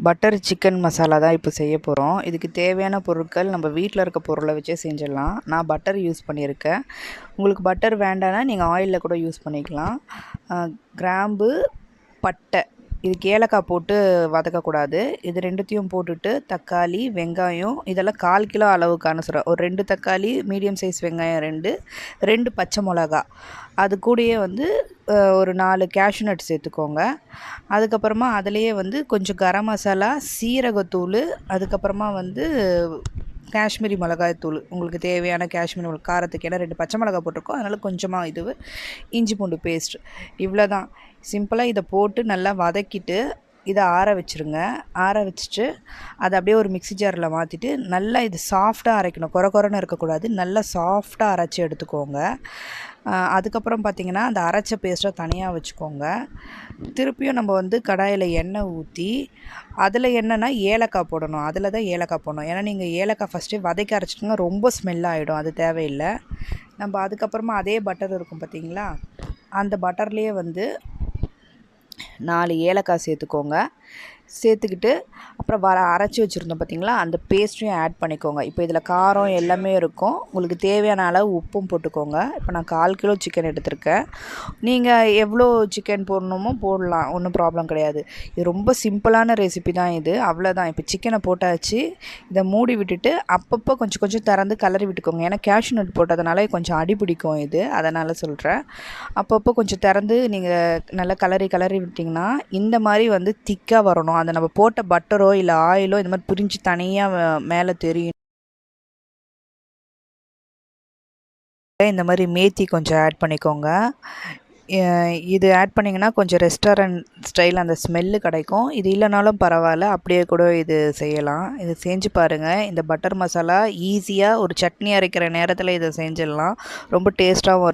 Butter chicken masala தான் இப்போ செய்ய போகிறோம். இதுக்கு தேவையான பொருட்கள் நம்ம வீட்டில் இருக்க பொருளை வச்சே செஞ்சிடலாம். நான் பட்டர் யூஸ் பண்ணியிருக்கேன். உங்களுக்கு பட்டர் வேண்டாம்னா நீங்கள் ஆயிலில் கூட யூஸ் பண்ணிக்கலாம். கிராம்பு, பட்டை, இதுக்கு ஏலக்காய் போட்டு வதக்கக்கூடாது. இது ரெண்டுத்தையும் போட்டுட்டு தக்காளி, வெங்காயம் இதெல்லாம் 1/4 கிலோ அளவுக்கான சொல்கிறேன். ஒரு 2 தக்காளி, மீடியம் சைஸ் வெங்காயம் 2 பச்சை மிளகா, அது கூடயே ஒரு 4 கேஷ்யூ நட் சேர்த்துக்கோங்க. அதுக்கப்புறமா அதிலேயே கொஞ்சம் கரம் மசாலா, சீரகத்தூள், அதுக்கப்புறமா காஷ்மீரி மிளகாய் தூள், உங்களுக்கு தேவையான காஷ்மீரி மிளகா காரத்துக்கு. ஏன்னா 2 பச்சை மிளகா போட்டிருக்கோம், அதனால் கொஞ்சமாக இஞ்சி பூண்டு பேஸ்ட், இவ்வளோ தான். சிம்பிளாக இதை போட்டு நல்லா வதக்கிட்டு இதை ஆற வச்சுருங்க. ஆற வச்சுட்டு அதை அப்படியே ஒரு மிக்ஸி ஜாரில் மாற்றிட்டு நல்லா இது சாஃப்டாக அரைக்கணும். குறன்னு இருக்கக்கூடாது, நல்லா சாஃப்டாக அரைச்சி எடுத்துக்கோங்க. அதுக்கப்புறம் பார்த்திங்கன்னா அந்த அரைச்ச பேஸ்ட்டை தனியாக வச்சுக்கோங்க. திருப்பியும் நம்ம கடாயில் எண்ணெய் ஊற்றி அதில் என்னென்னா ஏலக்காய் போடணும். அதில் தான் ஏலக்காய் போடணும். ஏன்னா நீங்கள் ஏலக்காய் ஃபஸ்ட்டே வதக்கி அரைச்சிட்டிங்கன்னா ரொம்ப ஸ்மெல் ஆகிடும், அது தேவையில்லை. நம்ம அதுக்கப்புறமா அதே பட்டர் இருக்கும் பார்த்திங்களா, அந்த பட்டர்லேயே 4 ஏலக்காய் சேர்த்துக்கோங்க. சேர்த்துக்கிட்டு அப்புறம் அரைச்சி வச்சுருந்தோம் பார்த்திங்களா, அந்த பேஸ்ட்டையும் ஆட் பண்ணிக்கோங்க. இப்போ இதில் காரம் எல்லாமே இருக்கும். உங்களுக்கு தேவையான அளவு உப்பும் போட்டுக்கோங்க. இப்போ நான் 1/4 கிலோ சிக்கன் எடுத்திருக்கேன். நீங்கள் எவ்வளோ சிக்கன் போடணுமோ போடலாம், ஒன்றும் ப்ராப்ளம் கிடையாது. இது ரொம்ப சிம்பிளான ரெசிபி தான் இது, அவ்வளோதான். இப்போ சிக்கனை போட்டாச்சு. இதை மூடி விட்டுட்டு அப்பப்போ கொஞ்சம் கொஞ்சம் திறந்து கிளறி விட்டுக்கோங்க. ஏன்னா கேஷ்யூ நட் போட்டதுனால கொஞ்சம் அடி பிடிக்கும் இது, அதனால் சொல்கிறேன். அப்பப்போ கொஞ்சம் திறந்து நீங்கள் நல்லா கிளறி விட்டிங்கன்னா இந்த மாதிரி திக்காக வரணும். அதை நம்ம போட்ட பட்டரோ இல்லை ஆயிலோ இந்த மாதிரி பிரிஞ்சு தனியாக மேலே தெரியும். இந்த மாதிரி மேத்தி கொஞ்சம் ஆட் பண்ணிக்கோங்க. இது ஆட் பண்ணிங்கன்னா கொஞ்சம் ரெஸ்டாரண்ட் ஸ்டைல் அந்த ஸ்மெல்லு கிடைக்கும். இது இல்லைனாலும் பரவாயில்ல, அப்படியே கூட இது செய்யலாம். இது செஞ்சு பாருங்கள். இந்த பட்டர் மசாலா ஈஸியாக ஒரு சட்னி அரைக்கிற நேரத்தில் இதை செஞ்சிடலாம். ரொம்ப டேஸ்ட்டாகவும் இருக்கும்.